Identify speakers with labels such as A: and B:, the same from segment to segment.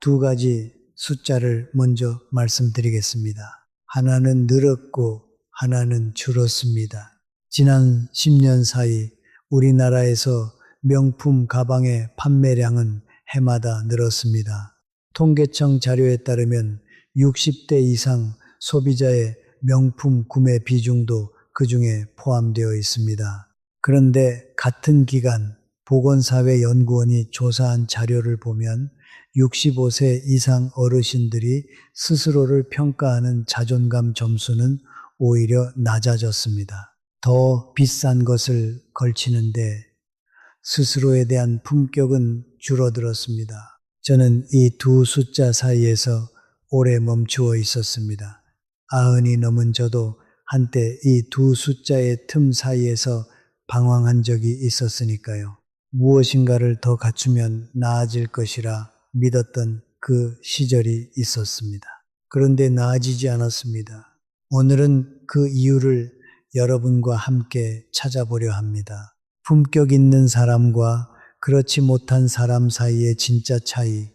A: 두 가지 숫자를 먼저 말씀드리겠습니다. 하나는 늘었고 하나는 줄었습니다. 지난 10년 사이 우리나라에서 명품 가방의 판매량은 해마다 늘었습니다. 통계청 자료에 따르면 60대 이상 소비자의 명품 구매 비중도 그 중에 포함되어 있습니다. 그런데 같은 기간 보건사회연구원이 조사한 자료를 보면 65세 이상 어르신들이 스스로를 평가하는 자존감 점수는 오히려 낮아졌습니다. 더 비싼 것을 걸치는데 스스로에 대한 품격은 줄어들었습니다. 저는 이 두 숫자 사이에서 오래 멈추어 있었습니다. 90이 넘은 저도 한때 이 두 숫자의 틈 사이에서 방황한 적이 있었으니까요. 무엇인가를 더 갖추면 나아질 것이라 믿었던 그 시절이 있었습니다. 그런데 나아지지 않았습니다. 오늘은 그 이유를 여러분과 함께 찾아보려 합니다. 품격 있는 사람과 그렇지 못한 사람 사이의 진짜 차이,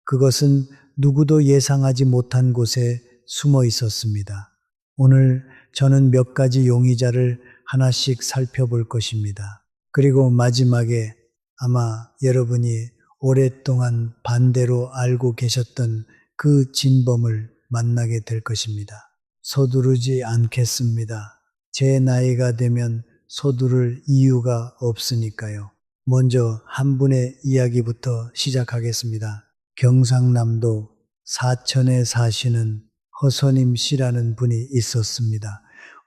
A: 그것은 누구도 예상하지 못한 곳에 숨어 있었습니다. 오늘 저는 몇 가지 용의자를 하나씩 살펴볼 것입니다. 그리고 마지막에 아마 여러분이 오랫동안 반대로 알고 계셨던 그 진범을 만나게 될 것입니다. 서두르지 않겠습니다. 제 나이가 되면 서두를 이유가 없으니까요. 먼저 한 분의 이야기부터 시작하겠습니다. 경상남도 사천에 사시는 허선임 씨라는 분이 있었습니다.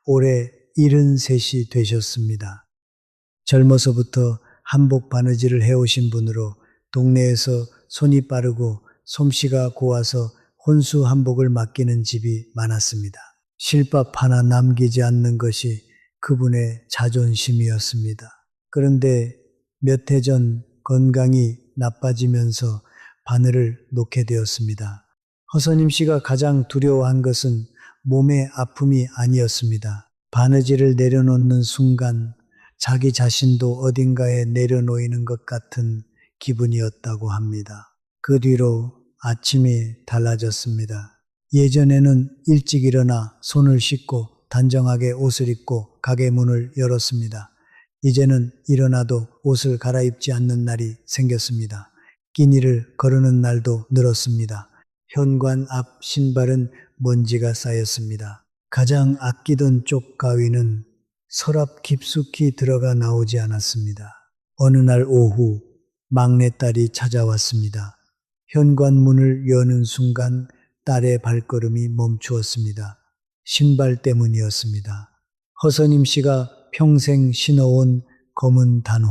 A: 올해 73이 되셨습니다. 젊어서부터 한복 바느질을 해오신 분으로 동네에서 손이 빠르고 솜씨가 고와서 혼수 한복을 맡기는 집이 많았습니다. 실밥 하나 남기지 않는 것이 그분의 자존심이었습니다. 그런데 몇 해 전 건강이 나빠지면서 바늘을 놓게 되었습니다. 허선임 씨가 가장 두려워한 것은 몸의 아픔이 아니었습니다. 바느질을 내려놓는 순간 자기 자신도 어딘가에 내려놓이는 것 같은 기분이었다고 합니다. 그 뒤로 아침이 달라졌습니다. 예전에는 일찍 일어나 손을 씻고 단정하게 옷을 입고 가게 문을 열었습니다. 이제는 일어나도 옷을 갈아입지 않는 날이 생겼습니다. 끼니를 거르는 날도 늘었습니다. 현관 앞 신발은 먼지가 쌓였습니다. 가장 아끼던 쪽 가위는 서랍 깊숙이 들어가 나오지 않았습니다. 어느 날 오후 막내딸이 찾아왔습니다. 현관문을 여는 순간 딸의 발걸음이 멈추었습니다. 신발 때문이었습니다. 허선임 씨가 평생 신어온 검은 단화,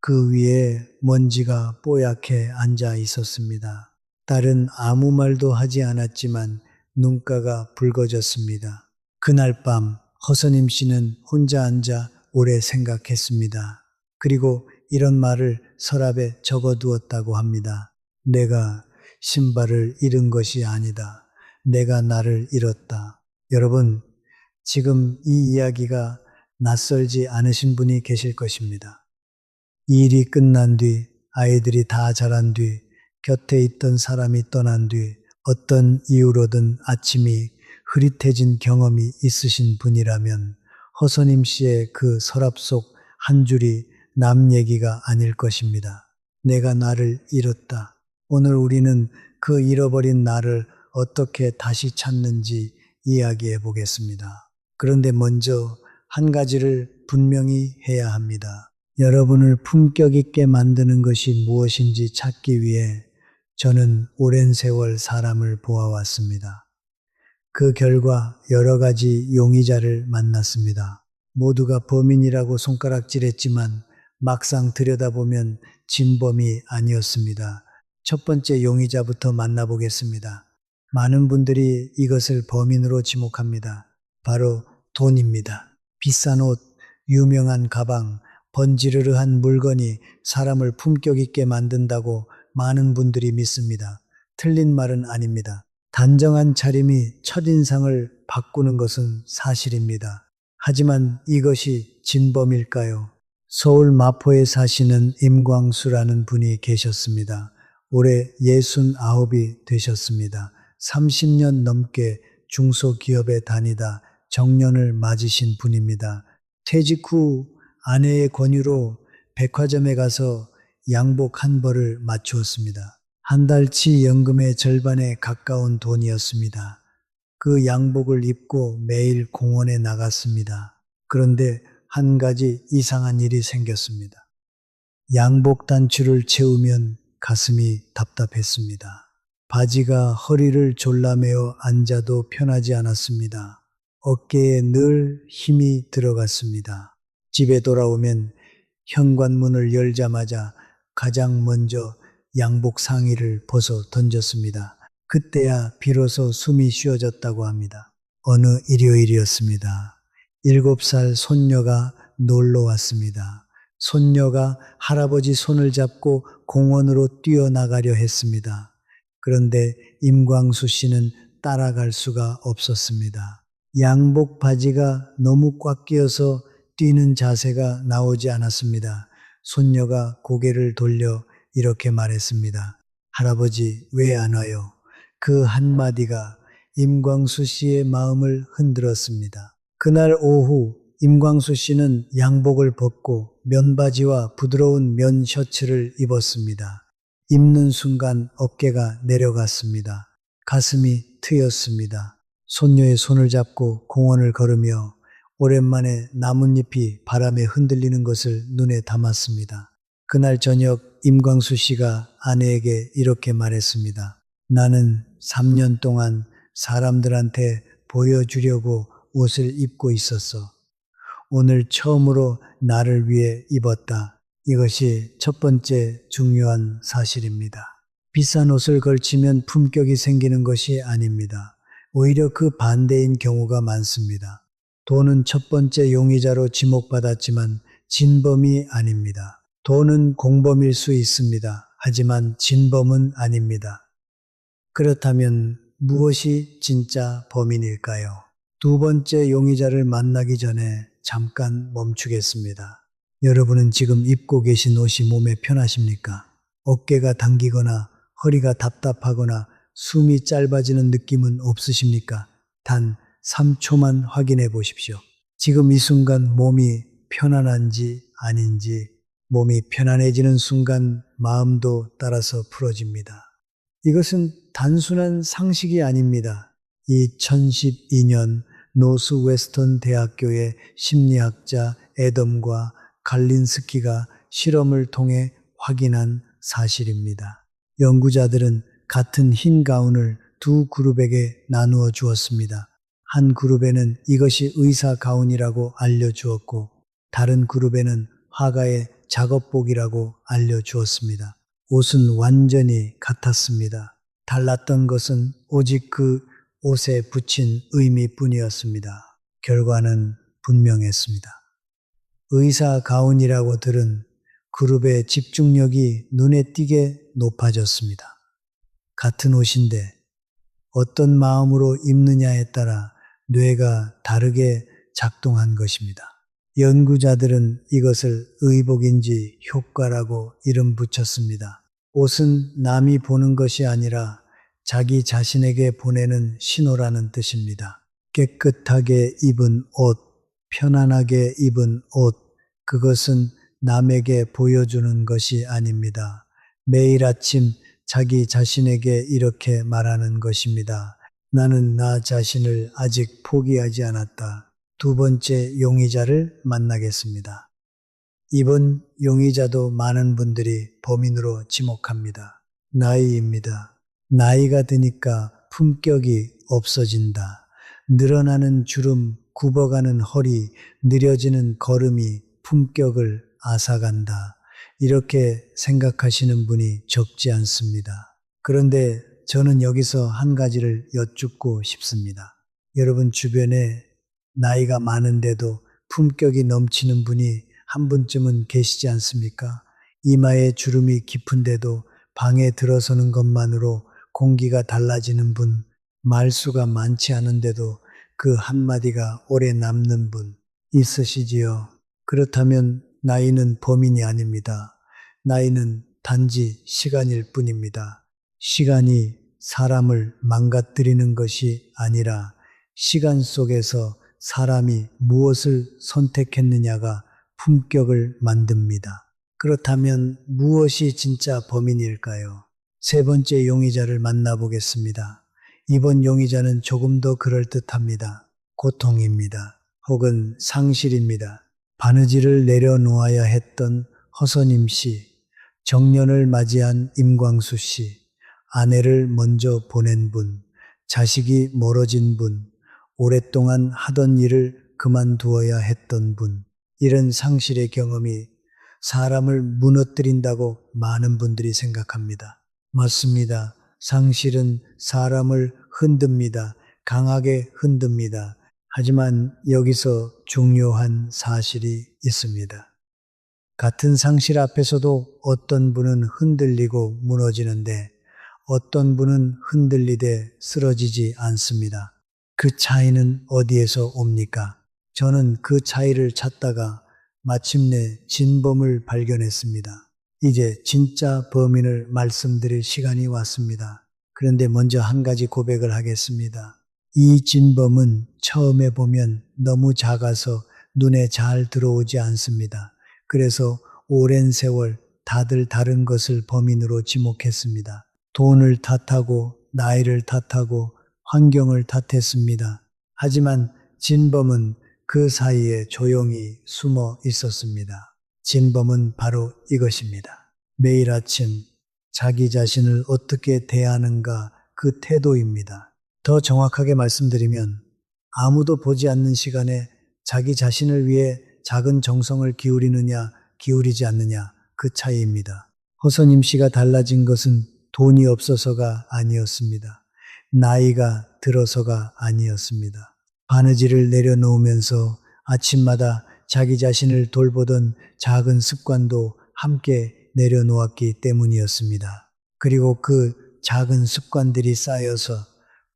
A: 그 위에 먼지가 뽀얗게 앉아 있었습니다. 딸은 아무 말도 하지 않았지만 눈가가 붉어졌습니다. 그날 밤 허선임 씨는 혼자 앉아 오래 생각했습니다. 그리고 이런 말을 서랍에 적어두었다고 합니다. 내가 신발을 잃은 것이 아니다. 내가 나를 잃었다. 여러분, 지금 이 이야기가 낯설지 않으신 분이 계실 것입니다. 일이 끝난 뒤, 아이들이 다 자란 뒤, 곁에 있던 사람이 떠난 뒤, 어떤 이유로든 아침이 흐릿해진 경험이 있으신 분이라면 허선임 씨의 그 서랍 속 한 줄이 남 얘기가 아닐 것입니다. 내가 나를 잃었다. 오늘 우리는 그 잃어버린 나를 어떻게 다시 찾는지 이야기해 보겠습니다. 그런데 먼저 한 가지를 분명히 해야 합니다. 여러분을 품격 있게 만드는 것이 무엇인지 찾기 위해 저는 오랜 세월 사람을 보아왔습니다. 그 결과 여러 가지 용의자를 만났습니다. 모두가 범인이라고 손가락질했지만 막상 들여다보면 진범이 아니었습니다. 첫 번째 용의자부터 만나보겠습니다. 많은 분들이 이것을 범인으로 지목합니다. 바로 돈입니다. 비싼 옷, 유명한 가방, 번지르르한 물건이 사람을 품격 있게 만든다고 많은 분들이 믿습니다. 틀린 말은 아닙니다. 단정한 차림이 첫인상을 바꾸는 것은 사실입니다. 하지만 이것이 진범일까요? 서울 마포에 사시는 임광수라는 분이 계셨습니다. 올해 69이 되셨습니다. 30년 넘게 중소기업에 다니다 정년을 맞으신 분입니다. 퇴직 후 아내의 권유로 백화점에 가서 양복 한 벌을 맞추었습니다. 한 달치 연금의 절반에 가까운 돈이었습니다. 그 양복을 입고 매일 공원에 나갔습니다. 그런데 한 가지 이상한 일이 생겼습니다. 양복 단추를 채우면 가슴이 답답했습니다. 바지가 허리를 졸라매어 앉아도 편하지 않았습니다. 어깨에 늘 힘이 들어갔습니다. 집에 돌아오면 현관문을 열자마자 가장 먼저 양복 상의를 벗어 던졌습니다. 그때야 비로소 숨이 쉬어졌다고 합니다. 어느 일요일이었습니다. 7살 손녀가 놀러 왔습니다. 손녀가 할아버지 손을 잡고 공원으로 뛰어나가려 했습니다. 그런데 임광수 씨는 따라갈 수가 없었습니다. 양복 바지가 너무 꽉 끼어서 뛰는 자세가 나오지 않았습니다. 손녀가 고개를 돌려 이렇게 말했습니다. 할아버지, 왜 안 와요? 그 한마디가 임광수 씨의 마음을 흔들었습니다. 그날 오후 임광수 씨는 양복을 벗고 면바지와 부드러운 면 셔츠를 입었습니다. 입는 순간 어깨가 내려갔습니다. 가슴이 트였습니다. 손녀의 손을 잡고 공원을 걸으며 오랜만에 나뭇잎이 바람에 흔들리는 것을 눈에 담았습니다. 그날 저녁 임광수 씨가 아내에게 이렇게 말했습니다. 나는 3년 동안 사람들한테 보여주려고 옷을 입고 있었어. 오늘 처음으로 나를 위해 입었다. 이것이 첫 번째 중요한 사실입니다. 비싼 옷을 걸치면 품격이 생기는 것이 아닙니다. 오히려 그 반대인 경우가 많습니다. 돈은 첫 번째 용의자로 지목받았지만 진범이 아닙니다. 돈은 공범일 수 있습니다. 하지만 진범은 아닙니다. 그렇다면 무엇이 진짜 범인일까요? 두 번째 용의자를 만나기 전에 잠깐 멈추겠습니다. 여러분은 지금 입고 계신 옷이 몸에 편하십니까? 어깨가 당기거나 허리가 답답하거나 숨이 짧아지는 느낌은 없으십니까? 단 3초만 확인해 보십시오. 지금 이 순간 몸이 편안한지 아닌지, 몸이 편안해지는 순간 마음도 따라서 풀어집니다. 이것은 단순한 상식이 아닙니다. 2012년 노스웨스턴 대학교의 심리학자 애덤과 갈린스키가 실험을 통해 확인한 사실입니다. 연구자들은 같은 흰 가운을 두 그룹에게 나누어 주었습니다. 한 그룹에는 이것이 의사 가운이라고 알려주었고 다른 그룹에는 화가의 작업복이라고 알려주었습니다. 옷은 완전히 같았습니다. 달랐던 것은 오직 그 옷에 붙인 의미뿐이었습니다. 결과는 분명했습니다. 의사 가운이라고 들은 그룹의 집중력이 눈에 띄게 높아졌습니다. 같은 옷인데 어떤 마음으로 입느냐에 따라 뇌가 다르게 작동한 것입니다. 연구자들은 이것을 의복인지 효과라고 이름 붙였습니다. 옷은 남이 보는 것이 아니라 자기 자신에게 보내는 신호라는 뜻입니다. 깨끗하게 입은 옷, 편안하게 입은 옷, 그것은 남에게 보여주는 것이 아닙니다. 매일 아침 자기 자신에게 이렇게 말하는 것입니다. 나는 나 자신을 아직 포기하지 않았다. 두 번째 용의자를 만나겠습니다. 이번 용의자도 많은 분들이 범인으로 지목합니다. 나이입니다. 나이가 드니까 품격이 없어진다. 늘어나는 주름, 굽어가는 허리, 느려지는 걸음이 품격을 앗아간다. 이렇게 생각하시는 분이 적지 않습니다. 그런데 저는 여기서 한 가지를 여쭙고 싶습니다. 여러분 주변에 나이가 많은데도 품격이 넘치는 분이 한 분쯤은 계시지 않습니까? 이마에 주름이 깊은데도 방에 들어서는 것만으로 공기가 달라지는 분, 말수가 많지 않은데도 그 한마디가 오래 남는 분 있으시지요? 그렇다면 나이는 범인이 아닙니다. 나이는 단지 시간일 뿐입니다. 시간이 사람을 망가뜨리는 것이 아니라 시간 속에서 사람이 무엇을 선택했느냐가 품격을 만듭니다. 그렇다면 무엇이 진짜 범인일까요? 세 번째 용의자를 만나보겠습니다. 이번 용의자는 조금 더 그럴듯합니다. 고통입니다. 혹은 상실입니다. 바느질을 내려놓아야 했던 허선임 씨, 정년을 맞이한 임광수 씨, 아내를 먼저 보낸 분, 자식이 멀어진 분, 오랫동안 하던 일을 그만두어야 했던 분, 이런 상실의 경험이 사람을 무너뜨린다고 많은 분들이 생각합니다. 맞습니다. 상실은 사람을 흔듭니다. 강하게 흔듭니다. 하지만 여기서 중요한 사실이 있습니다. 같은 상실 앞에서도 어떤 분은 흔들리고 무너지는데 어떤 분은 흔들리되 쓰러지지 않습니다. 그 차이는 어디에서 옵니까? 저는 그 차이를 찾다가 마침내 진범을 발견했습니다. 이제 진짜 범인을 말씀드릴 시간이 왔습니다. 그런데 먼저 한 가지 고백을 하겠습니다. 이 진범은 처음에 보면 너무 작아서 눈에 잘 들어오지 않습니다. 그래서 오랜 세월 다들 다른 것을 범인으로 지목했습니다. 돈을 탓하고 나이를 탓하고 환경을 탓했습니다. 하지만 진범은 그 사이에 조용히 숨어 있었습니다. 진범은 바로 이것입니다. 매일 아침 자기 자신을 어떻게 대하는가 그 태도입니다. 더 정확하게 말씀드리면 아무도 보지 않는 시간에 자기 자신을 위해 작은 정성을 기울이느냐 기울이지 않느냐 그 차이입니다. 허선임 씨가 달라진 것은 돈이 없어서가 아니었습니다. 나이가 들어서가 아니었습니다. 바느질을 내려놓으면서 아침마다 자기 자신을 돌보던 작은 습관도 함께 내려놓았기 때문이었습니다. 그리고 그 작은 습관들이 쌓여서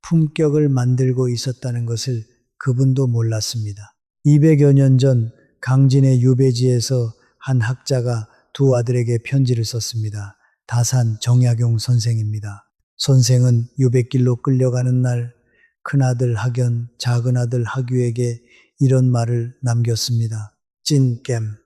A: 품격을 만들고 있었다는 것을 그분도 몰랐습니다. 200여 년 전 강진의 유배지에서 한 학자가 두 아들에게 편지를 썼습니다. 다산 정약용 선생입니다. 선생은 유배길로 끌려가는 날 큰아들 학연, 작은아들 학유에게 이런 말을 남겼습니다. 찐겜,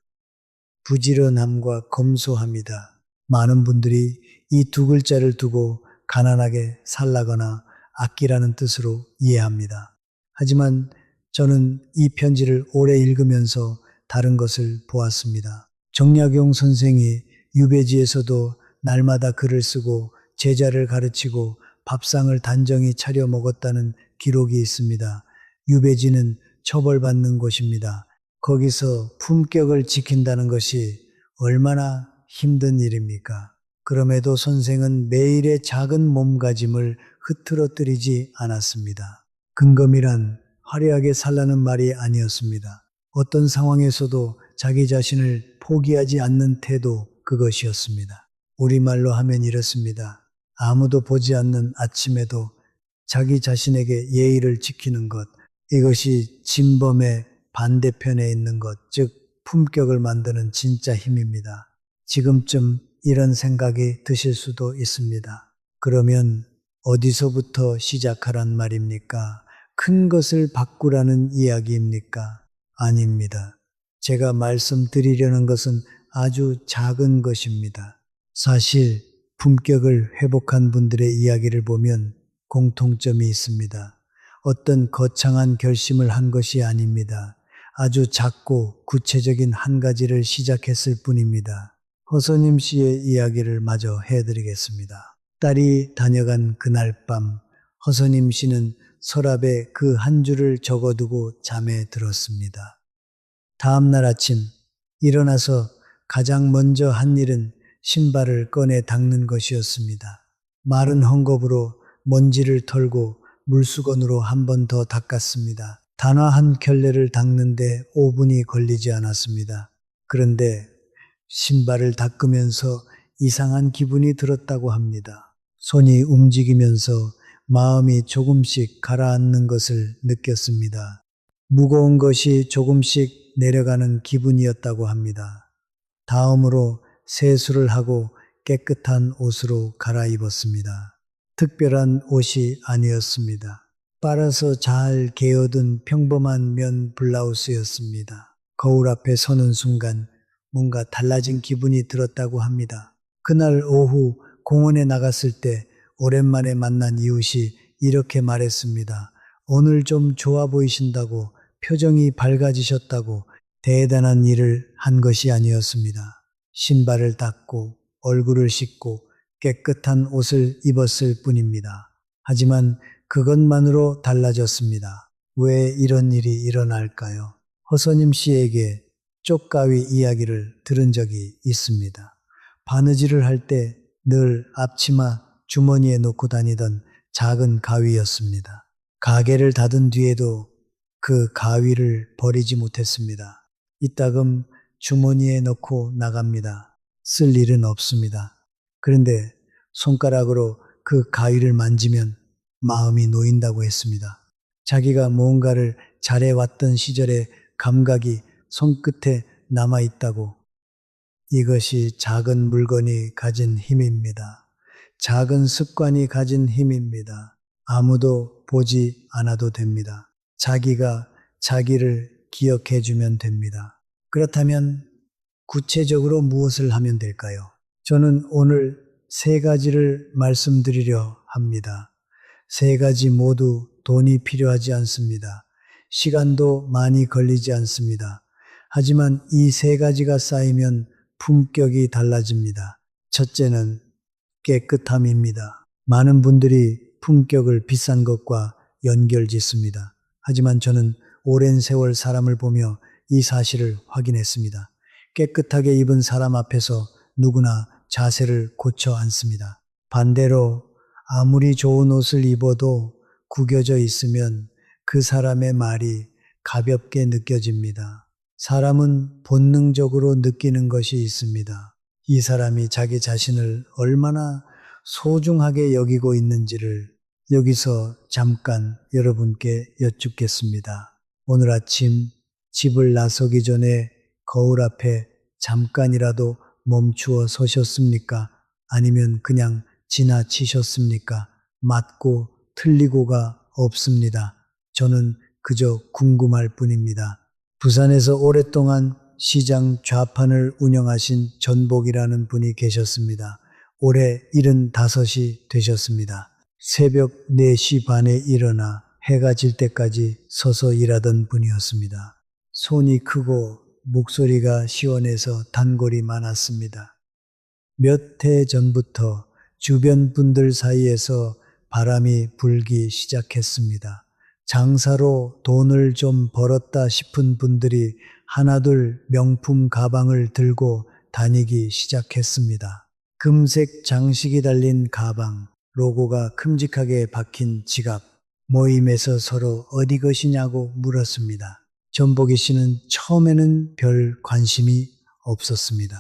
A: 부지런함과 검소함이다. 많은 분들이 이 두 글자를 두고 가난하게 살라거나 아끼라는 뜻으로 이해합니다. 하지만 저는 이 편지를 오래 읽으면서 다른 것을 보았습니다. 정약용 선생이 유배지에서도 날마다 글을 쓰고 제자를 가르치고 밥상을 단정히 차려 먹었다는 기록이 있습니다. 유배지는 처벌받는 곳입니다. 거기서 품격을 지킨다는 것이 얼마나 힘든 일입니까? 그럼에도 선생은 매일의 작은 몸가짐을 흐트러뜨리지 않았습니다. 근검이란 화려하게 살라는 말이 아니었습니다. 어떤 상황에서도 자기 자신을 포기하지 않는 태도, 그것이었습니다. 우리말로 하면 이렇습니다. 아무도 보지 않는 아침에도 자기 자신에게 예의를 지키는 것, 이것이 진범의 반대편에 있는 것, 즉 품격을 만드는 진짜 힘입니다. 지금쯤 이런 생각이 드실 수도 있습니다. 그러면 어디서부터 시작하란 말입니까? 큰 것을 바꾸라는 이야기입니까? 아닙니다. 제가 말씀드리려는 것은 아주 작은 것입니다. 사실 품격을 회복한 분들의 이야기를 보면 공통점이 있습니다. 어떤 거창한 결심을 한 것이 아닙니다. 아주 작고 구체적인 한 가지를 시작했을 뿐입니다. 허선임 씨의 이야기를 마저 해드리겠습니다. 딸이 다녀간 그날 밤 허선임 씨는 서랍에 그 한 줄을 적어두고 잠에 들었습니다. 다음 날 아침 일어나서 가장 먼저 한 일은 신발을 꺼내 닦는 것이었습니다. 마른 헝겊으로 먼지를 털고 물수건으로 한 번 더 닦았습니다. 단화 한 켤레를 닦는데 5분이 걸리지 않았습니다. 그런데 신발을 닦으면서 이상한 기분이 들었다고 합니다. 손이 움직이면서 마음이 조금씩 가라앉는 것을 느꼈습니다. 무거운 것이 조금씩 내려가는 기분이었다고 합니다. 다음으로 세수를 하고 깨끗한 옷으로 갈아입었습니다. 특별한 옷이 아니었습니다. 빨아서 잘 개어든 평범한 면 블라우스였습니다. 거울 앞에 서는 순간 뭔가 달라진 기분이 들었다고 합니다. 그날 오후 공원에 나갔을 때 오랜만에 만난 이웃이 이렇게 말했습니다. 오늘 좀 좋아 보이신다고, 표정이 밝아지셨다고. 대단한 일을 한 것이 아니었습니다. 신발을 닦고 얼굴을 씻고 깨끗한 옷을 입었을 뿐입니다. 하지만 그것만으로 달라졌습니다. 왜 이런 일이 일어날까요? 허선임 씨에게 쪽가위 이야기를 들은 적이 있습니다. 바느질을 할 때 늘 앞치마 주머니에 넣고 다니던 작은 가위였습니다. 가게를 닫은 뒤에도 그 가위를 버리지 못했습니다. 이따금 주머니에 넣고 나갑니다. 쓸 일은 없습니다. 그런데 손가락으로 그 가위를 만지면 마음이 놓인다고 했습니다. 자기가 무언가를 잘해왔던 시절의 감각이 손끝에 남아있다고. 이것이 작은 물건이 가진 힘입니다. 작은 습관이 가진 힘입니다. 아무도 보지 않아도 됩니다. 자기가 자기를 기억해주면 됩니다. 그렇다면 구체적으로 무엇을 하면 될까요? 저는 오늘 세 가지를 말씀드리려 합니다. 세 가지 모두 돈이 필요하지 않습니다. 시간도 많이 걸리지 않습니다. 하지만 이 세 가지가 쌓이면 품격이 달라집니다. 첫째는 깨끗함입니다. 많은 분들이 품격을 비싼 것과 연결짓습니다. 하지만 저는 오랜 세월 사람을 보며 이 사실을 확인했습니다. 깨끗하게 입은 사람 앞에서 누구나 자세를 고쳐 앉습니다. 반대로 아무리 좋은 옷을 입어도 구겨져 있으면 그 사람의 말이 가볍게 느껴집니다. 사람은 본능적으로 느끼는 것이 있습니다. 이 사람이 자기 자신을 얼마나 소중하게 여기고 있는지를 여기서 잠깐 여러분께 여쭙겠습니다. 오늘 아침 집을 나서기 전에 거울 앞에 잠깐이라도 멈추어 서셨습니까? 아니면 그냥 지나치셨습니까? 맞고 틀리고가 없습니다. 저는 그저 궁금할 뿐입니다. 부산에서 오랫동안 시장 좌판을 운영하신 전복이라는 분이 계셨습니다. 올해 75이 되셨습니다. 새벽 4시 반에 일어나 해가 질 때까지 서서 일하던 분이었습니다. 손이 크고 목소리가 시원해서 단골이 많았습니다. 몇 해 전부터 주변 분들 사이에서 바람이 불기 시작했습니다. 장사로 돈을 좀 벌었다 싶은 분들이 하나둘 명품 가방을 들고 다니기 시작했습니다. 금색 장식이 달린 가방, 로고가 큼직하게 박힌 지갑, 모임에서 서로 어디 것이냐고 물었습니다. 전복이 씨는 처음에는 별 관심이 없었습니다.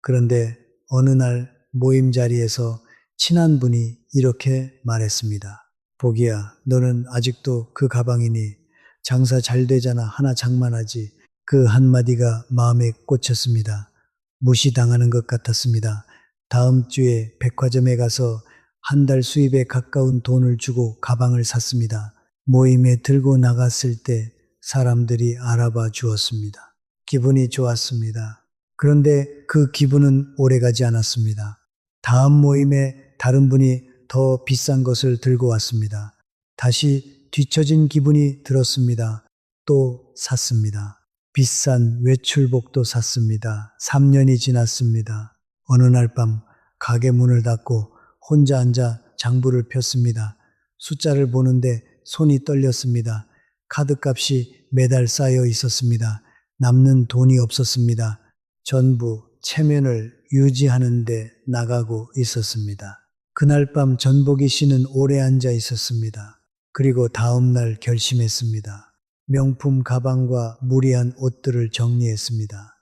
A: 그런데 어느 날 모임 자리에서 친한 분이 이렇게 말했습니다. 복이야, 너는 아직도 그 가방이니? 장사 잘 되잖아. 하나 장만하지. 그 한마디가 마음에 꽂혔습니다. 무시당하는 것 같았습니다. 다음 주에 백화점에 가서 한 달 수입에 가까운 돈을 주고 가방을 샀습니다. 모임에 들고 나갔을 때 사람들이 알아봐 주었습니다. 기분이 좋았습니다. 그런데 그 기분은 오래가지 않았습니다. 다음 모임에 다른 분이 더 비싼 것을 들고 왔습니다. 다시 뒤처진 기분이 들었습니다. 또 샀습니다. 비싼 외출복도 샀습니다. 3년이 지났습니다. 어느 날 밤 가게 문을 닫고 혼자 앉아 장부를 폈습니다. 숫자를 보는데 손이 떨렸습니다. 카드값이 매달 쌓여 있었습니다. 남는 돈이 없었습니다. 전부 체면을 유지하는데 나가고 있었습니다. 그날 밤 전복이 씨는 오래 앉아 있었습니다. 그리고 다음 날 결심했습니다. 명품 가방과 무리한 옷들을 정리했습니다.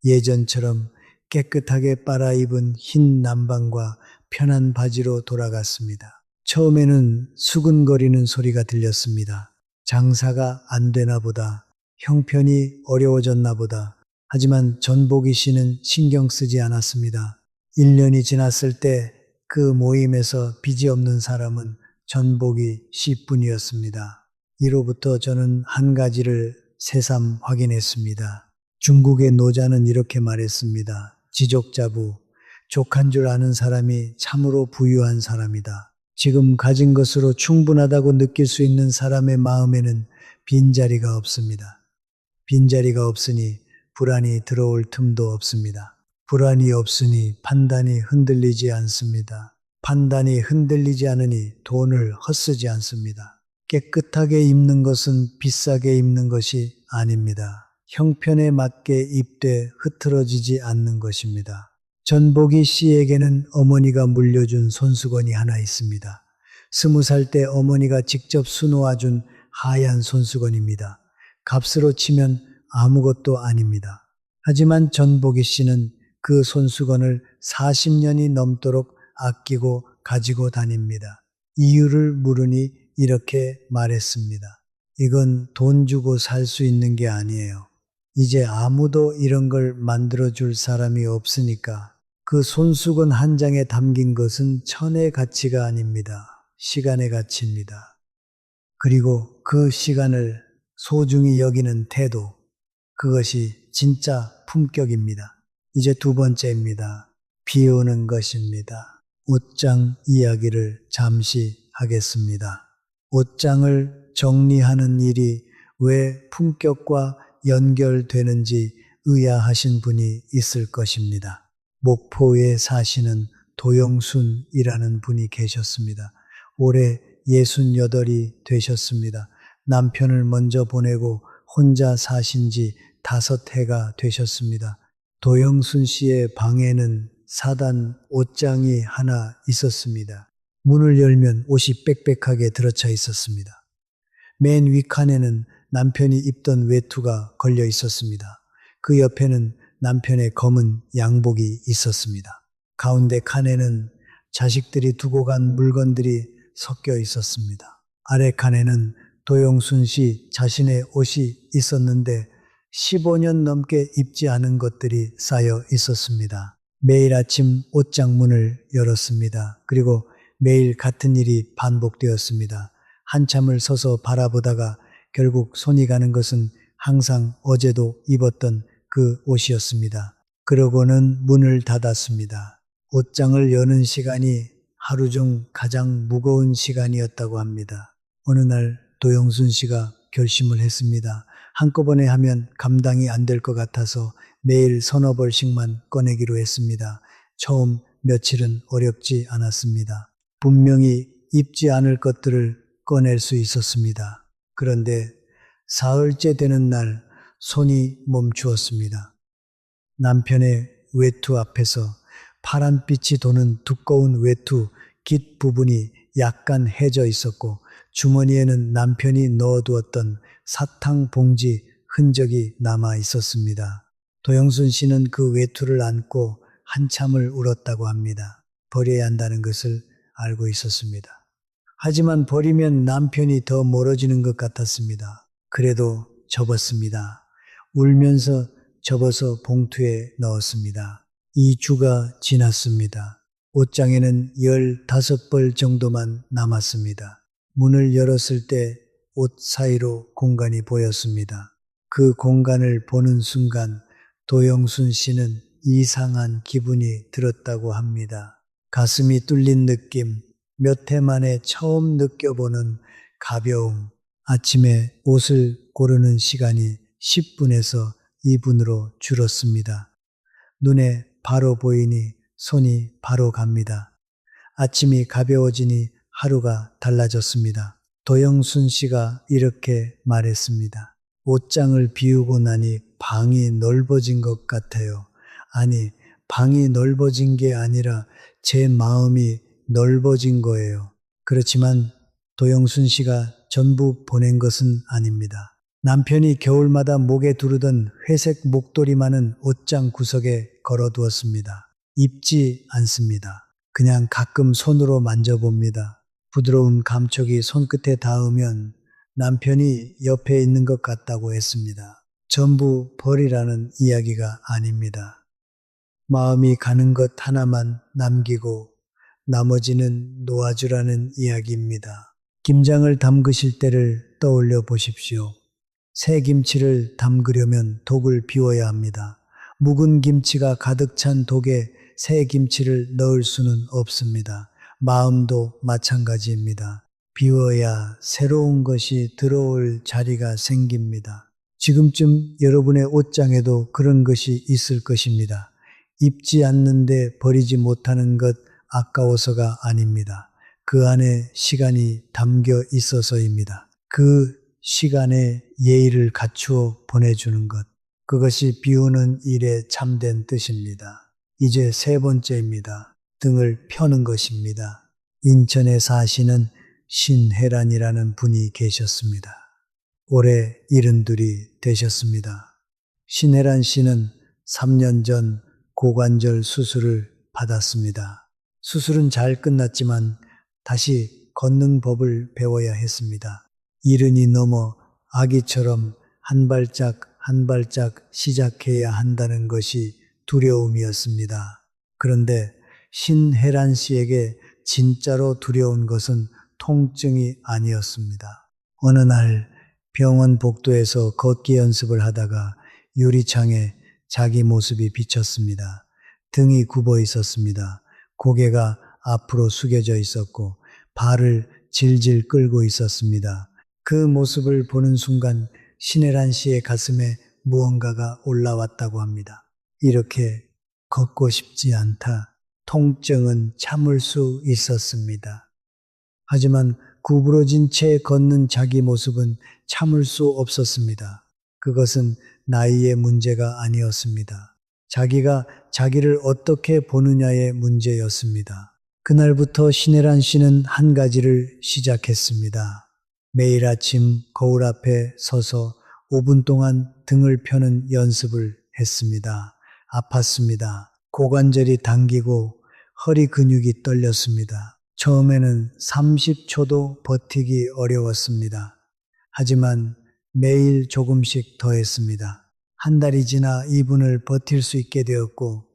A: 예전처럼 깨끗하게 빨아입은 흰 남방과 편한 바지로 돌아갔습니다. 처음에는 수근거리는 소리가 들렸습니다. 장사가 안 되나 보다. 형편이 어려워졌나 보다. 하지만 전복이 씨는 신경 쓰지 않았습니다. 1년이 지났을 때 그 모임에서 빚이 없는 사람은 전복이 씨뿐이었습니다. 이로부터 저는 한 가지를 새삼 확인했습니다. 중국의 노자는 이렇게 말했습니다. 지족자부, 족한 줄 아는 사람이 참으로 부유한 사람이다. 지금 가진 것으로 충분하다고 느낄 수 있는 사람의 마음에는 빈자리가 없습니다. 빈자리가 없으니 불안이 들어올 틈도 없습니다. 불안이 없으니 판단이 흔들리지 않습니다. 판단이 흔들리지 않으니 돈을 헛쓰지 않습니다. 깨끗하게 입는 것은 비싸게 입는 것이 아닙니다. 형편에 맞게 입되 흐트러지지 않는 것입니다. 전복이 씨에게는 어머니가 물려준 손수건이 하나 있습니다. 20살 때 어머니가 직접 수놓아준 하얀 손수건입니다. 값으로 치면 아무것도 아닙니다. 하지만 전복이 씨는 그 손수건을 40년이 넘도록 아끼고 가지고 다닙니다. 이유를 물으니 이렇게 말했습니다. 이건 돈 주고 살 수 있는 게 아니에요. 이제 아무도 이런 걸 만들어줄 사람이 없으니까 그 손수건 한 장에 담긴 것은 천의 가치가 아닙니다. 시간의 가치입니다. 그리고 그 시간을 소중히 여기는 태도, 그것이 진짜 품격입니다. 이제 두 번째입니다. 비우는 것입니다. 옷장 이야기를 잠시 하겠습니다. 옷장을 정리하는 일이 왜 품격과 연결되는지 의아하신 분이 있을 것입니다. 목포에 사시는 도영순이라는 분이 계셨습니다. 올해 68이 되셨습니다. 남편을 먼저 보내고 혼자 사신 지 5해가 되셨습니다. 도영순 씨의 방에는 사단 옷장이 하나 있었습니다. 문을 열면 옷이 빽빽하게 들어차 있었습니다. 맨 윗칸에는 남편이 입던 외투가 걸려 있었습니다. 그 옆에는 남편의 검은 양복이 있었습니다. 가운데 칸에는 자식들이 두고 간 물건들이 섞여 있었습니다. 아래 칸에는 도영순 씨 자신의 옷이 있었는데 15년 넘게 입지 않은 것들이 쌓여 있었습니다. 매일 아침 옷장 문을 열었습니다. 그리고 매일 같은 일이 반복되었습니다. 한참을 서서 바라보다가 결국 손이 가는 것은 항상 어제도 입었던 그 옷이었습니다. 그러고는 문을 닫았습니다. 옷장을 여는 시간이 하루 중 가장 무거운 시간이었다고 합니다. 어느 날 도영순 씨가 결심을 했습니다. 한꺼번에 하면 감당이 안 될 것 같아서 매일 서너 벌씩만 꺼내기로 했습니다. 처음 며칠은 어렵지 않았습니다. 분명히 입지 않을 것들을 꺼낼 수 있었습니다. 그런데 사흘째 되는 날 손이 멈추었습니다. 남편의 외투 앞에서 파란빛이 도는 두꺼운 외투 깃 부분이 약간 해져 있었고 주머니에는 남편이 넣어두었던 사탕 봉지 흔적이 남아 있었습니다. 도영순 씨는 그 외투를 안고 한참을 울었다고 합니다. 버려야 한다는 것을 알고 있었습니다. 하지만 버리면 남편이 더 멀어지는 것 같았습니다. 그래도 접었습니다. 울면서 접어서 봉투에 넣었습니다. 2주가 지났습니다. 옷장에는 15벌 정도만 남았습니다. 문을 열었을 때 옷 사이로 공간이 보였습니다. 그 공간을 보는 순간 도영순 씨는 이상한 기분이 들었다고 합니다. 가슴이 뚫린 느낌, 몇 해 만에 처음 느껴보는 가벼움. 아침에 옷을 고르는 시간이 10분에서 2분으로 줄었습니다. 눈에 바로 보이니 손이 바로 갑니다. 아침이 가벼워지니 하루가 달라졌습니다. 도영순 씨가 이렇게 말했습니다. 옷장을 비우고 나니 방이 넓어진 것 같아요. 아니, 방이 넓어진 게 아니라 제 마음이 넓어진 거예요. 그렇지만 도영순 씨가 전부 보낸 것은 아닙니다. 남편이 겨울마다 목에 두르던 회색 목도리만은 옷장 구석에 걸어두었습니다. 입지 않습니다. 그냥 가끔 손으로 만져봅니다. 부드러운 감촉이 손끝에 닿으면 남편이 옆에 있는 것 같다고 했습니다. 전부 버리라는 이야기가 아닙니다. 마음이 가는 것 하나만 남기고 나머지는 놓아주라는 이야기입니다. 김장을 담그실 때를 떠올려 보십시오. 새 김치를 담그려면 독을 비워야 합니다. 묵은 김치가 가득 찬 독에 새 김치를 넣을 수는 없습니다. 마음도 마찬가지입니다. 비워야 새로운 것이 들어올 자리가 생깁니다. 지금쯤 여러분의 옷장에도 그런 것이 있을 것입니다. 입지 않는데 버리지 못하는 것 아까워서가 아닙니다. 그 안에 시간이 담겨 있어서입니다. 그 시간에 예의를 갖추어 보내주는 것. 그것이 비우는 일의 참된 뜻입니다. 이제 세 번째입니다. 등을 펴는 것입니다. 인천에 사시는 신혜란이라는 분이 계셨습니다. 올해 72이 되셨습니다. 신혜란 씨는 3년 전 고관절 수술을 받았습니다. 수술은 잘 끝났지만 다시 걷는 법을 배워야 했습니다. 70이 넘어 아기처럼 한 발짝 한 발짝 시작해야 한다는 것이 두려움이었습니다. 그런데 신혜란 씨에게 진짜로 두려운 것은 통증이 아니었습니다. 어느 날 병원 복도에서 걷기 연습을 하다가 유리창에 자기 모습이 비쳤습니다. 등이 굽어 있었습니다. 고개가 앞으로 숙여져 있었고 발을 질질 끌고 있었습니다. 그 모습을 보는 순간 신혜란 씨의 가슴에 무언가가 올라왔다고 합니다. 이렇게 걷고 싶지 않다. 통증은 참을 수 있었습니다. 하지만 구부러진 채 걷는 자기 모습은 참을 수 없었습니다. 그것은 나이의 문제가 아니었습니다. 자기가 자기를 어떻게 보느냐의 문제였습니다. 그날부터 신혜란 씨는 한 가지를 시작했습니다. 매일 아침 거울 앞에 서서 5분 동안 등을 펴는 연습을 했습니다. 아팠습니다. 고관절이 당기고 허리 근육이 떨렸습니다. 처음에는 30초도 버티기 어려웠습니다. 하지만 매일 조금씩 더 했습니다. 한 달이 지나 2분을 버틸 수 있게 되었고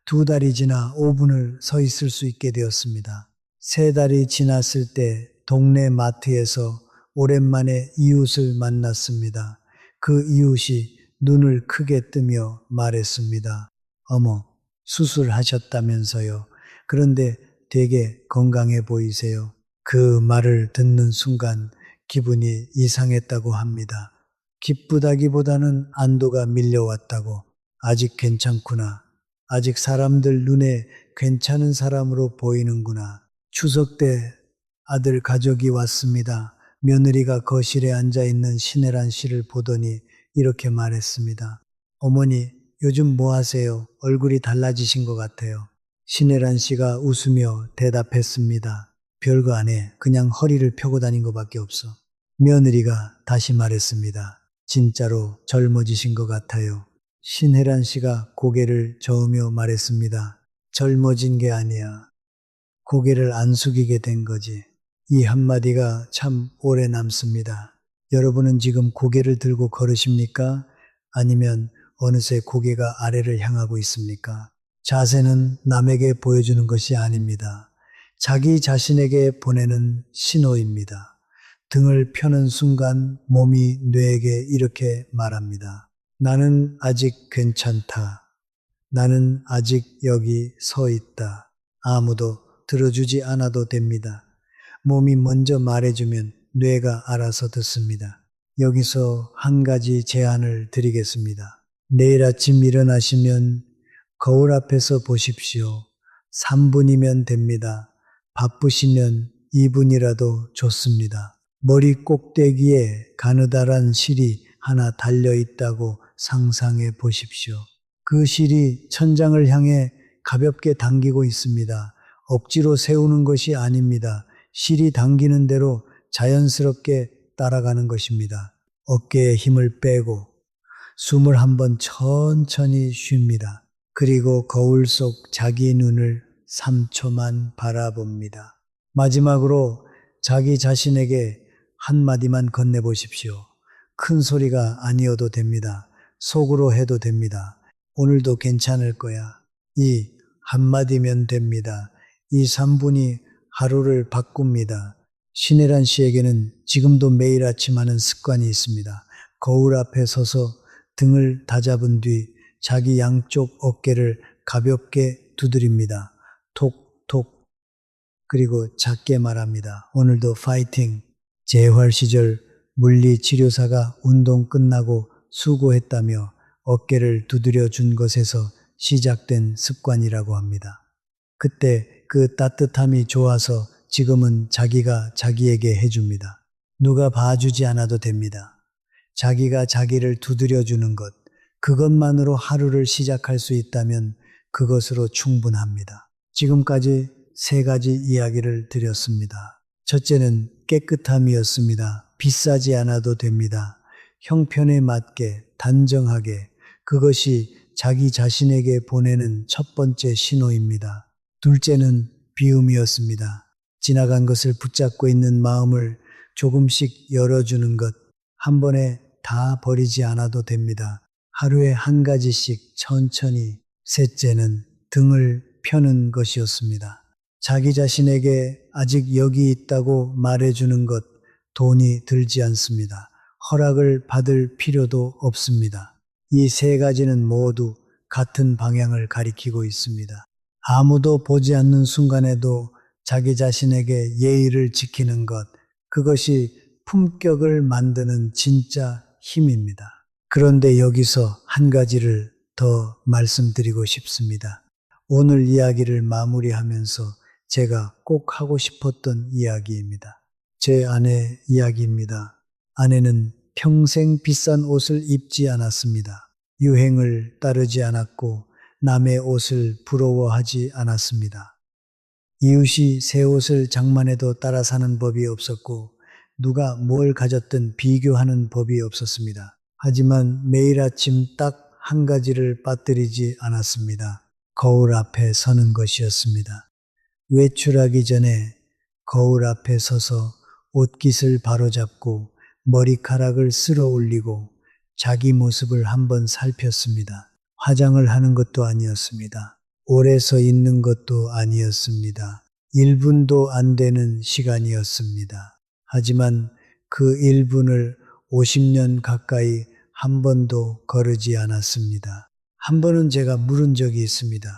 A: 2달이 지나 5분을 서 있을 수 있게 되었습니다. 3달이 지났을 때 동네 마트에서 오랜만에 이웃을 만났습니다. 그 이웃이 눈을 크게 뜨며 말했습니다. 어머, 수술하셨다면서요. 그런데 되게 건강해 보이세요. 그 말을 듣는 순간 기분이 이상했다고 합니다. 기쁘다기보다는 안도가 밀려왔다고. 아직 괜찮구나. 아직 사람들 눈에 괜찮은 사람으로 보이는구나. 추석 때 아들 가족이 왔습니다. 며느리가 거실에 앉아 있는 신혜란 씨를 보더니 이렇게 말했습니다. 어머니, 요즘 뭐 하세요? 얼굴이 달라지신 것 같아요. 신혜란 씨가 웃으며 대답했습니다. 별거 안 해. 그냥 허리를 펴고 다닌 것밖에 없어. 며느리가 다시 말했습니다. 진짜로 젊어지신 것 같아요. 신혜란 씨가 고개를 저으며 말했습니다. 젊어진 게 아니야. 고개를 안 숙이게 된 거지. 이 한마디가 참 오래 남습니다. 여러분은 지금 고개를 들고 걸으십니까? 아니면 어느새 고개가 아래를 향하고 있습니까? 자세는 남에게 보여주는 것이 아닙니다. 자기 자신에게 보내는 신호입니다. 등을 펴는 순간 몸이 뇌에게 이렇게 말합니다. 나는 아직 괜찮다. 나는 아직 여기 서 있다. 아무도 들어주지 않아도 됩니다. 몸이 먼저 말해주면 뇌가 알아서 듣습니다. 여기서 한 가지 제안을 드리겠습니다. 내일 아침 일어나시면 거울 앞에서 보십시오. 3분이면 됩니다. 바쁘시면 2분이라도 좋습니다. 머리 꼭대기에 가느다란 실이 하나 달려있다고 상상해 보십시오. 그 실이 천장을 향해 가볍게 당기고 있습니다. 억지로 세우는 것이 아닙니다. 실이 당기는 대로 자연스럽게 따라가는 것입니다. 어깨에 힘을 빼고 숨을 한번 천천히 쉽니다. 그리고 거울 속 자기 눈을 3초만 바라봅니다. 마지막으로 자기 자신에게 한마디만 건네보십시오. 큰 소리가 아니어도 됩니다. 속으로 해도 됩니다. 오늘도 괜찮을 거야. 이 한마디면 됩니다. 이 3분이 하루를 바꿉니다. 신혜란 씨에게는 지금도 매일 아침 하는 습관이 있습니다. 거울 앞에 서서 등을 다잡은 뒤 자기 양쪽 어깨를 가볍게 두드립니다. 톡톡. 그리고 작게 말합니다. 오늘도 파이팅. 재활 시절 물리치료사가 운동 끝나고 수고했다며 어깨를 두드려 준 것에서 시작된 습관이라고 합니다. 그때 그 따뜻함이 좋아서 지금은 자기가 자기에게 해줍니다. 누가 봐주지 않아도 됩니다. 자기가 자기를 두드려 주는 것, 그것만으로 하루를 시작할 수 있다면 그것으로 충분합니다. 지금까지 3가지 이야기를 드렸습니다. 첫째는 깨끗함이었습니다. 비싸지 않아도 됩니다. 형편에 맞게 단정하게 그것이 자기 자신에게 보내는 첫 번째 신호입니다. 둘째는 비움이었습니다. 지나간 것을 붙잡고 있는 마음을 조금씩 열어주는 것, 한 번에 다 버리지 않아도 됩니다. 하루에 1가지씩 천천히. 셋째는 등을 펴는 것이었습니다. 자기 자신에게 아직 여기 있다고 말해주는 것, 돈이 들지 않습니다. 허락을 받을 필요도 없습니다. 이 3가지는 모두 같은 방향을 가리키고 있습니다. 아무도 보지 않는 순간에도 자기 자신에게 예의를 지키는 것, 그것이 품격을 만드는 진짜 힘입니다. 그런데 여기서 1가지를 더 말씀드리고 싶습니다. 오늘 이야기를 마무리하면서 제가 꼭 하고 싶었던 이야기입니다. 제 아내 이야기입니다. 아내는 평생 비싼 옷을 입지 않았습니다. 유행을 따르지 않았고 남의 옷을 부러워하지 않았습니다. 이웃이 새 옷을 장만해도 따라 사는 법이 없었고 누가 뭘 가졌든 비교하는 법이 없었습니다. 하지만 매일 아침 딱 1가지를 빠뜨리지 않았습니다. 거울 앞에 서는 것이었습니다. 외출하기 전에 거울 앞에 서서 옷깃을 바로잡고 머리카락을 쓸어 올리고 자기 모습을 한번 살폈습니다. 화장을 하는 것도 아니었습니다. 오래 서 있는 것도 아니었습니다. 1분도 안 되는 시간이었습니다. 하지만 그 1분을 50년 가까이 한 번도 거르지 않았습니다. 한 번은 제가 물은 적이 있습니다.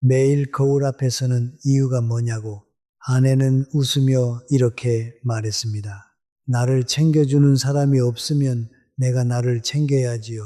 A: 매일 거울 앞에서는 이유가 뭐냐고. 아내는 웃으며 이렇게 말했습니다. 나를 챙겨주는 사람이 없으면 내가 나를 챙겨야지요.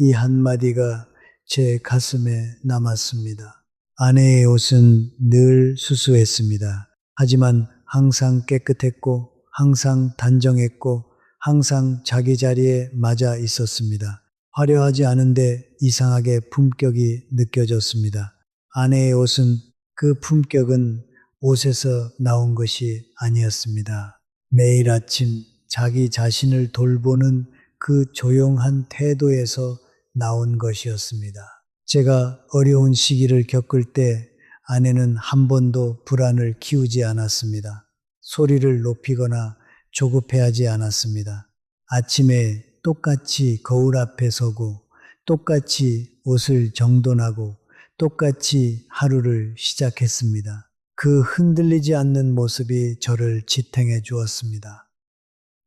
A: 이 한마디가 제 가슴에 남았습니다. 아내의 옷은 늘 수수했습니다. 하지만 항상 깨끗했고 항상 단정했고 항상 자기 자리에 맞아 있었습니다. 화려하지 않은데 이상하게 품격이 느껴졌습니다. 아내의 옷은 그 품격은 옷에서 나온 것이 아니었습니다. 매일 아침 자기 자신을 돌보는 그 조용한 태도에서 나온 것이었습니다. 제가 어려운 시기를 겪을 때 아내는 한 번도 불안을 키우지 않았습니다. 소리를 높이거나 조급해하지 않았습니다. 아침에 똑같이 거울 앞에 서고 똑같이 옷을 정돈하고 똑같이 하루를 시작했습니다. 그 흔들리지 않는 모습이 저를 지탱해 주었습니다.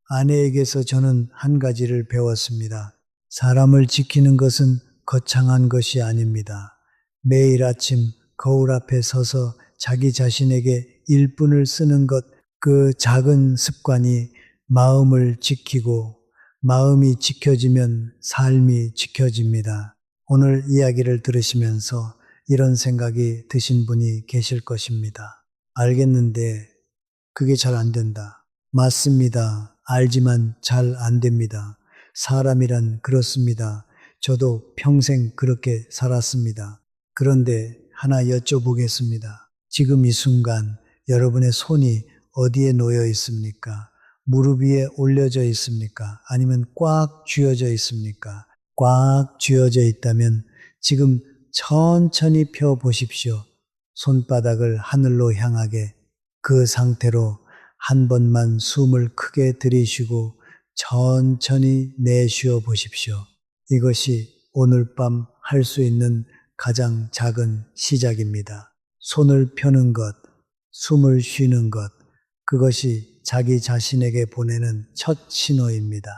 A: 아내에게서 저는 1가지를 배웠습니다. 사람을 지키는 것은 거창한 것이 아닙니다. 매일 아침 거울 앞에 서서 자기 자신에게 1분을 쓰는 것, 그 작은 습관이 마음을 지키고 마음이 지켜지면 삶이 지켜집니다. 오늘 이야기를 들으시면서 이런 생각이 드신 분이 계실 것입니다. 알겠는데 그게 잘 안 된다. 맞습니다. 알지만 잘 안 됩니다. 사람이란 그렇습니다. 저도 평생 그렇게 살았습니다. 그런데 하나 여쭤보겠습니다. 지금 이 순간 여러분의 손이 어디에 놓여 있습니까? 무릎 위에 올려져 있습니까? 아니면 꽉 쥐어져 있습니까? 꽉 쥐어져 있다면 지금 천천히 펴 보십시오. 손바닥을 하늘로 향하게. 그 상태로 한 번만 숨을 크게 들이쉬고 천천히 내쉬어 보십시오. 이것이 오늘 밤 할 수 있는 가장 작은 시작입니다. 손을 펴는 것, 숨을 쉬는 것, 그것이 자기 자신에게 보내는 첫 신호입니다.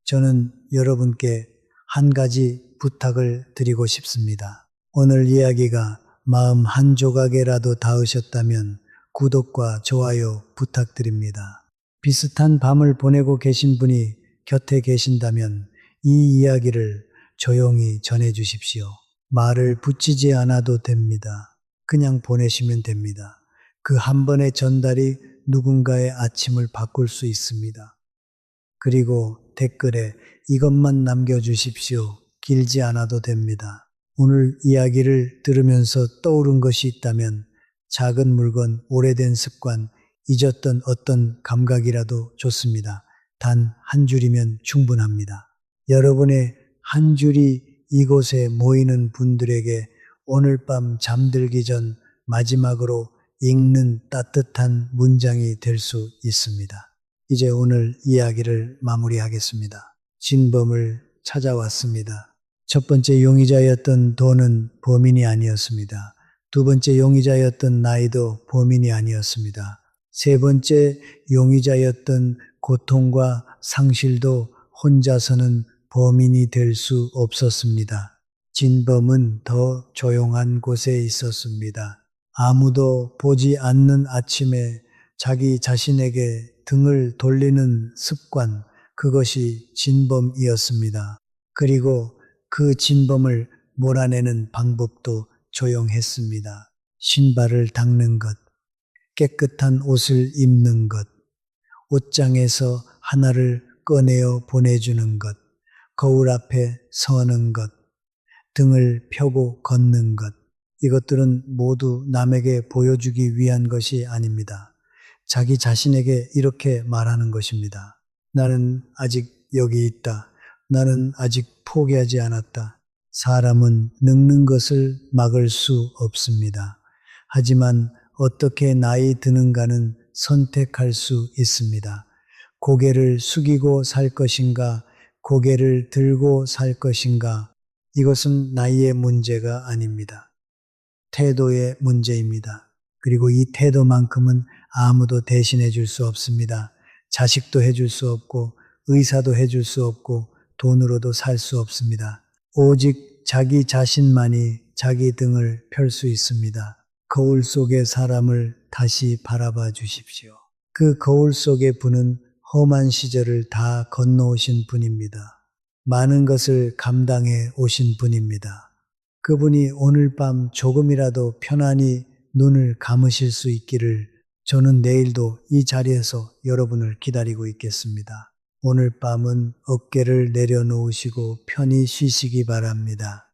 A: 저는 여러분께 한 가지 부탁을 드리고 싶습니다. 오늘 이야기가 마음 한 조각에라도 닿으셨다면 구독과 좋아요 부탁드립니다. 비슷한 밤을 보내고 계신 분이 곁에 계신다면 이 이야기를 조용히 전해 주십시오. 말을 붙이지 않아도 됩니다. 그냥 보내시면 됩니다. 그 한 번의 전달이 누군가의 아침을 바꿀 수 있습니다. 그리고 댓글에 이것만 남겨주십시오. 길지 않아도 됩니다. 오늘 이야기를 들으면서 떠오른 것이 있다면 작은 물건, 오래된 습관, 잊었던 어떤 감각이라도 좋습니다. 단 한 줄이면 충분합니다. 여러분의 한 줄이 이곳에 모이는 분들에게 오늘 밤 잠들기 전 마지막으로 읽는 따뜻한 문장이 될 수 있습니다. 이제 오늘 이야기를 마무리하겠습니다. 진범을 찾아왔습니다. 첫 번째 용의자였던 돈은 범인이 아니었습니다. 두 번째 용의자였던 나이도 범인이 아니었습니다. 세 번째 용의자였던 고통과 상실도 혼자서는 범인이 될 수 없었습니다. 진범은 더 조용한 곳에 있었습니다. 아무도 보지 않는 아침에 자기 자신에게 등을 돌리는 습관, 그것이 진범이었습니다. 그리고 그 진범을 몰아내는 방법도 조용했습니다. 신발을 닦는 것, 깨끗한 옷을 입는 것, 옷장에서 하나를 꺼내어 보내주는 것, 거울 앞에 서는 것, 등을 펴고 걷는 것, 이것들은 모두 남에게 보여주기 위한 것이 아닙니다. 자기 자신에게 이렇게 말하는 것입니다. 나는 아직 여기 있다. 나는 아직 포기하지 않았다. 사람은 늙는 것을 막을 수 없습니다. 하지만 어떻게 나이 드는가는 선택할 수 있습니다. 고개를 숙이고 살 것인가, 고개를 들고 살 것인가, 이것은 나이의 문제가 아닙니다. 태도의 문제입니다. 그리고 이 태도만큼은 아무도 대신해 줄 수 없습니다. 자식도 해줄 수 없고, 의사도 해줄 수 없고, 돈으로도 살 수 없습니다. 오직 자기 자신만이 자기 등을 펼 수 있습니다. 거울 속의 사람을 다시 바라봐 주십시오. 그 거울 속의 분은 험한 시절을 다 건너오신 분입니다. 많은 것을 감당해 오신 분입니다. 그분이 오늘 밤 조금이라도 편안히 눈을 감으실 수 있기를 저는 내일도 이 자리에서 여러분을 기다리고 있겠습니다. 오늘 밤은 어깨를 내려놓으시고 편히 쉬시기 바랍니다.